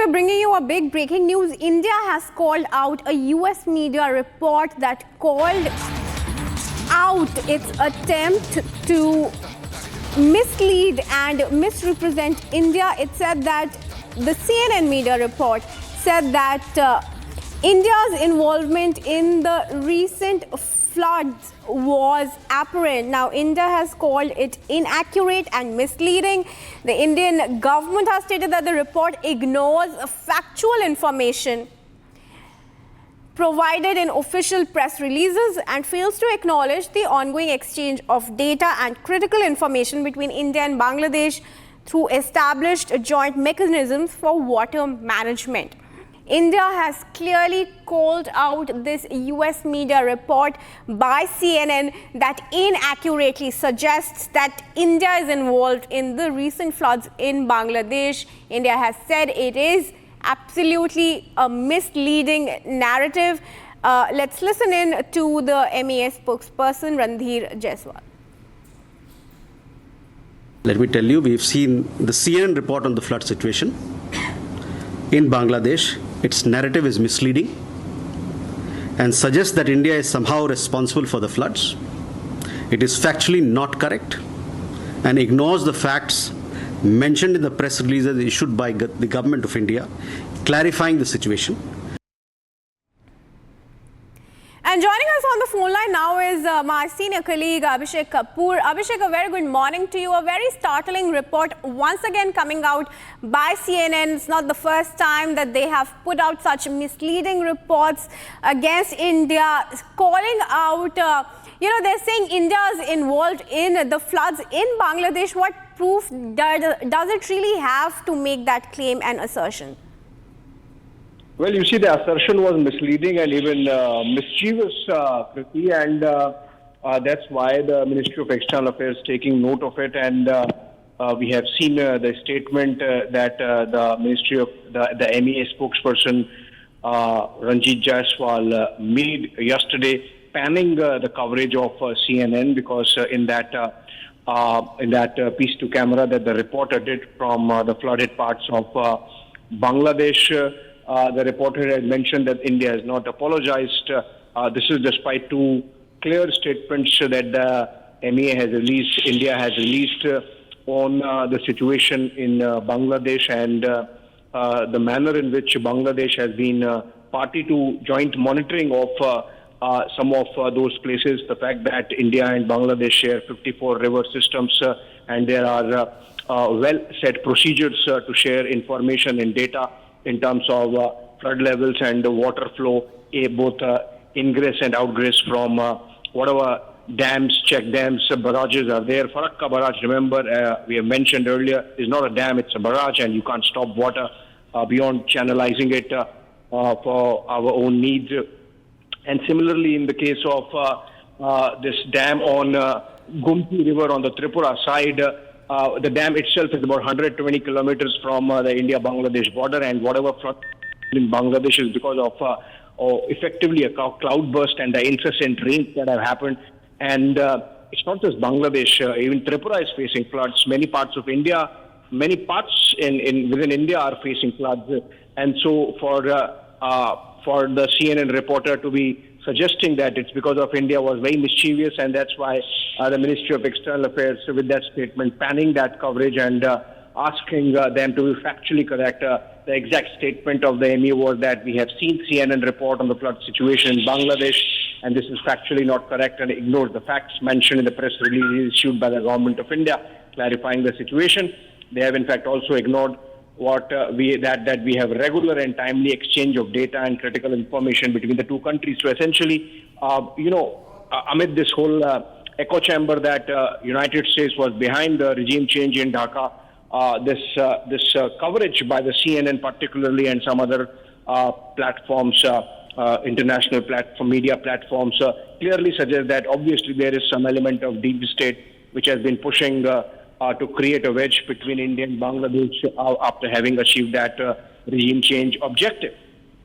we're bringing you a big breaking news. India has called out a US media report that called out its attempt to mislead and misrepresent India. It said that the CNN media report said that India's involvement in the recent floods was apparent. Now, India has called it inaccurate and misleading. The Indian government has stated that the report ignores factual information provided in official press releases and fails to acknowledge the ongoing exchange of data and critical information between India and Bangladesh through established joint mechanisms for water management. India has clearly called out this US media report by CNN that inaccurately suggests that India is involved in the recent floods in Bangladesh. India has said it is absolutely a misleading narrative. Let's listen in to the MEA spokesperson, Randhir Jaiswal. Let me tell you, we've seen the CNN report on the flood situation in Bangladesh. Its narrative is misleading and suggests that India is somehow responsible for the floods. It is factually not correct and ignores the facts mentioned in the press releases issued by the government of India, clarifying the situation. And joining us on the phone line now is my senior colleague Abhishek Kapoor. Abhishek, a very good morning to you. A very startling report once again coming out by CNN. It's not the first time that they have put out such misleading reports against India, calling out, they're saying India is involved in the floods in Bangladesh. What proof does it really have to make that claim and assertion? Well, you see, the assertion was misleading and even mischievous, Kriti, and that's why the Ministry of External Affairs is taking note of it. And we have seen the statement that the Ministry of the MEA spokesperson, Randhir Jaiswal, made yesterday, panning the coverage of CNN, because in that piece to camera that the reporter did from the flooded parts of Bangladesh, the reporter had mentioned that India has not apologized. This is despite two clear statements that the MEA has released, India has released on the situation in Bangladesh and the manner in which Bangladesh has been party to joint monitoring of some of those places. The fact that India and Bangladesh share 54 river systems and there are well-set procedures to share information and data in terms of flood levels and the water flow, both ingress and outgress from whatever dams, check dams, barrages are there. Farakka barrage, remember, we have mentioned earlier, is not a dam, it's a barrage, and you can't stop water beyond channelizing it for our own needs. And similarly, in the case of this dam on Gumti River on the Tripura side, the dam itself is about 120 kilometers from the India-Bangladesh border, and whatever flood in Bangladesh is because of effectively a cloud burst and the incessant rains that have happened. And it's not just Bangladesh, even Tripura is facing floods. Many parts of India, many parts within India are facing floods. And so for the CNN reporter to be suggesting that it's because of India was very mischievous, and that's why the Ministry of External Affairs, with that statement, panning that coverage and asking them to be factually correct. The exact statement of the MEA was that we have seen CNN report on the flood situation in Bangladesh, and this is factually not correct and ignores the facts mentioned in the press release issued by the government of India, clarifying the situation. They have in fact also ignored that we have regular and timely exchange of data and critical information between the two countries. So essentially, amid this whole echo chamber that United States was behind the regime change in Dhaka, this coverage by the CNN particularly and some other platforms, international media platforms, clearly suggest that obviously there is some element of deep state which has been pushing to create a wedge between India and Bangladesh after having achieved that regime change objective.